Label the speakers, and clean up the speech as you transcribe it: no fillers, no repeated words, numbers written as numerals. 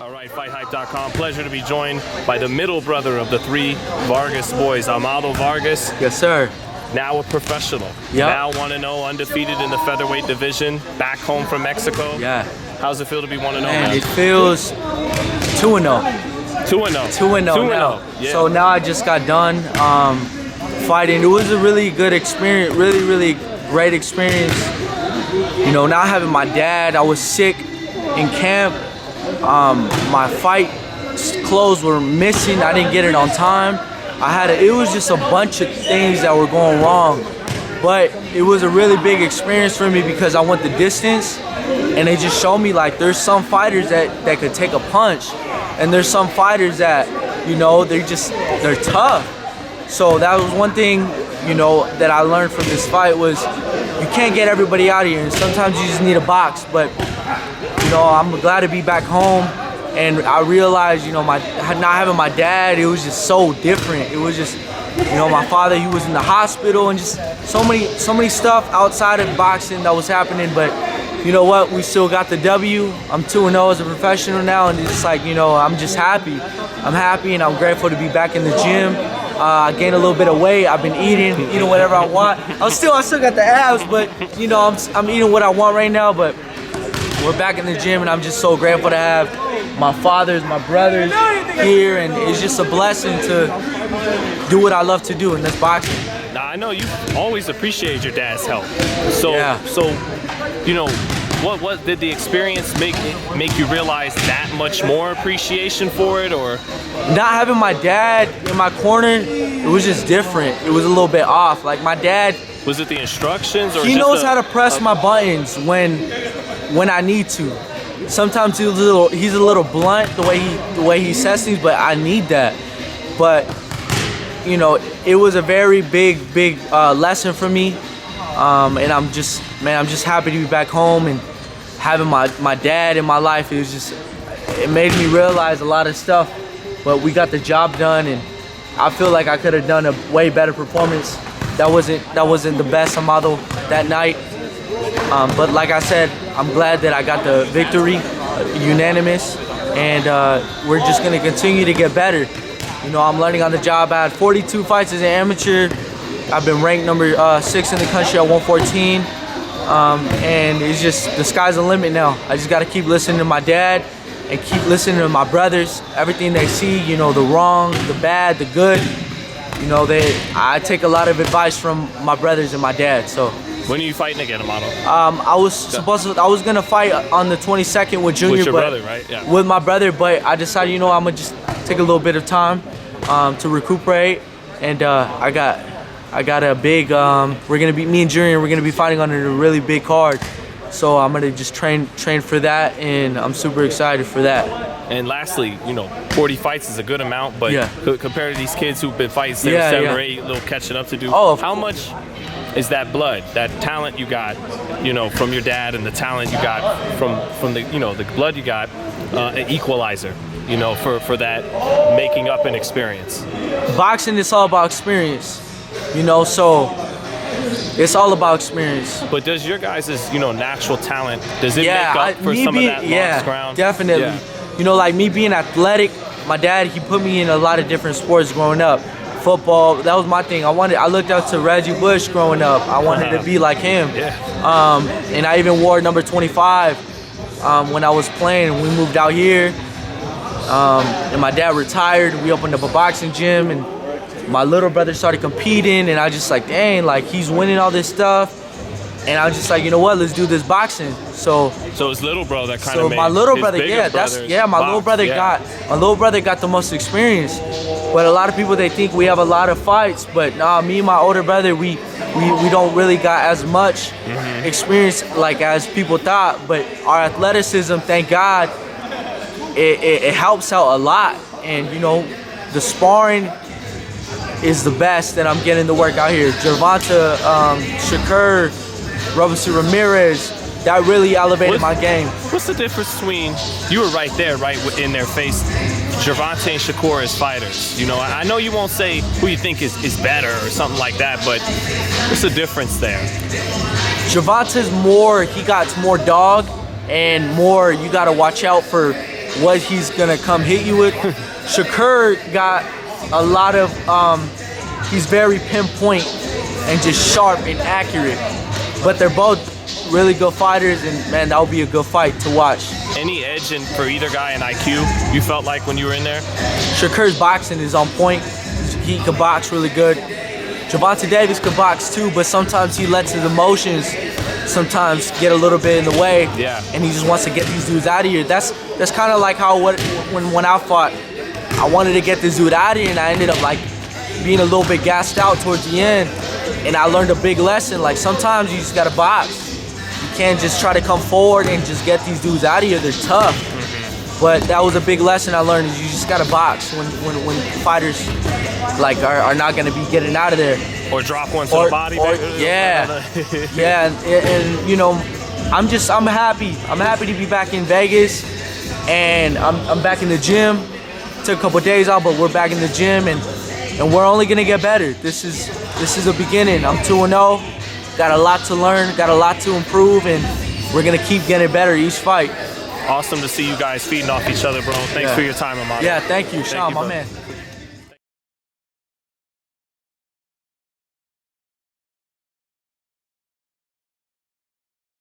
Speaker 1: All right, FightHype.com. Pleasure to be joined by the middle brother of the three Vargas boys, Amado Vargas.
Speaker 2: Yes, sir.
Speaker 1: Now a professional.
Speaker 2: Yep.
Speaker 1: Now 1-0, undefeated in the featherweight division. Back home from Mexico.
Speaker 2: Yeah.
Speaker 1: How's it feel to be 1-0?
Speaker 2: Man, it feels 2-0.
Speaker 1: 2-0.
Speaker 2: 2-0 now.
Speaker 1: Yeah.
Speaker 2: So now I just got done fighting. It was a really good experience, really great experience. You know, not having my dad, I was sick in camp. My fight clothes were missing. I didn't get it on time. It was just a bunch of things that were going wrong. But it was a really big experience for me because I went the distance, and they just showed me like there's some fighters that could take a punch, and there's some fighters that, you know, they're tough. So that was one thing, you know, that I learned from this fight was you can't get everybody out of here, and sometimes you just need a box. But you know, I'm glad to be back home, and I realized, you know, not having my dad, it was just so different. It was just, you know, my father, he was in the hospital, and just so many stuff outside of boxing that was happening. But you know what? We still got the W. I'm 2-0 as a professional now, and it's just like, you know, I'm just happy. I'm happy, and I'm grateful to be back in the gym. I gained a little bit of weight. I've been eating whatever I want. I still got the abs, but you know, I'm eating what I want right now. But we're back in the gym, and I'm just so grateful to have my fathers, my brothers here, and it's just a blessing to do what I love to do, and that's boxing.
Speaker 1: Now, I know you always appreciate your dad's help. So,
Speaker 2: yeah.
Speaker 1: So, you know, what did the experience make you realize that much more appreciation for it, or?
Speaker 2: Not having my dad in my corner, it was just different. It was a little bit off. Like my dad.
Speaker 1: Was it the instructions, or
Speaker 2: he knows how to press my buttons when I need to. Sometimes he's a little blunt the way he says things, but I need that. But you know, it was a very big lesson for me, and I'm just happy to be back home and having my dad in my life. It made me realize a lot of stuff, but we got the job done, and I feel like I could have done a way better performance. That wasn't the best Amado that night, but like I said, I'm glad that I got the victory, unanimous, and we're just gonna continue to get better. You know, I'm learning on the job. I had 42 fights as an amateur. I've been ranked number 6 in the country at 114, and it's just the sky's the limit now. I just gotta keep listening to my dad and keep listening to my brothers. Everything they see, you know, the wrong, the bad, the good. You know, I take a lot of advice from my brothers and my dad. So.
Speaker 1: When are you fighting again, Amado?
Speaker 2: I was gonna fight on the 22nd with Junior,
Speaker 1: with your brother, right? Yeah.
Speaker 2: With my brother, but I decided, you know, I'm gonna just take a little bit of time to recuperate, and I got a big. Me and Junior, we're gonna be fighting on a really big card, so I'm gonna just train for that, and I'm super excited for that.
Speaker 1: And lastly, you know, 40 fights is a good amount, but
Speaker 2: yeah.
Speaker 1: Compared to these kids who've been fighting 7 or 8, a little catching up to do.
Speaker 2: Oh,
Speaker 1: how much is that blood, that talent you got, you know, from your dad, and the talent you got from the, you know, the blood you got, an equalizer, you know, for that making up an experience?
Speaker 2: Boxing is all about experience, you know, so it's all about experience.
Speaker 1: But does your guys' you know, natural talent, does it make up for some of that lost ground?
Speaker 2: Definitely. Yeah. You know, like me being athletic, my dad, he put me in a lot of different sports growing up. Football, that was my thing. I looked up to Reggie Bush growing up. I wanted to be like him.
Speaker 1: Yeah.
Speaker 2: And I even wore number 25 when I was playing. We moved out here, and my dad retired. We opened up a boxing gym, and my little brother started competing, and I was just like, dang, like he's winning all this stuff. And I was just like, you know what, let's do this boxing. So
Speaker 1: his little brother that kind of made
Speaker 2: my little brother, my little brother got the most experience. But a lot of people, they think we have a lot of fights, but nah, me and my older brother, we don't really got as much experience like as people thought. But our athleticism, thank God, it helps out a lot. And you know, the sparring is the best that I'm getting to work out here. Gervonta'S, Shakur, Robinson Ramirez, that really elevated my game.
Speaker 1: What's the difference between, you were right there, right in their face, Gervonta and Shakur as fighters? You know, I know you won't say who you think is better or something like that, but what's the difference there?
Speaker 2: Gervonta'S he got more dog, and more you gotta watch out for what he's gonna come hit you with. Shakur got a lot of, he's very pinpoint and just sharp and accurate. But they're both really good fighters, and man, that would be a good fight to watch.
Speaker 1: Any edge for either guy in IQ you felt like when you were in there?
Speaker 2: Shakur's boxing is on point. He can box really good. Gervonta'S can box too, but sometimes he lets his emotions sometimes get a little bit in the way.
Speaker 1: Yeah.
Speaker 2: And he just wants to get these dudes out of here. That's kind of like how when I fought, I wanted to get this dude out of here, and I ended up like being a little bit gassed out towards the end. And I learned a big lesson. Like sometimes you just gotta box. You can't just try to come forward and just get these dudes out of here. They're tough. But that was a big lesson I learned. Is you just gotta box when fighters like are not gonna be getting out of there.
Speaker 1: Or drop one to the body.
Speaker 2: Yeah, yeah, and you know, I'm happy. I'm happy to be back in Vegas, and I'm back in the gym. Took a couple days out, but we're back in the gym, and we're only gonna get better. This is a beginning. I'm 2-0. Got a lot to learn. Got a lot to improve, and we're gonna keep getting better each fight.
Speaker 1: Awesome to see you guys feeding off each other, bro. Thanks for your time, Amado.
Speaker 2: Yeah, thank you, Sean, my man.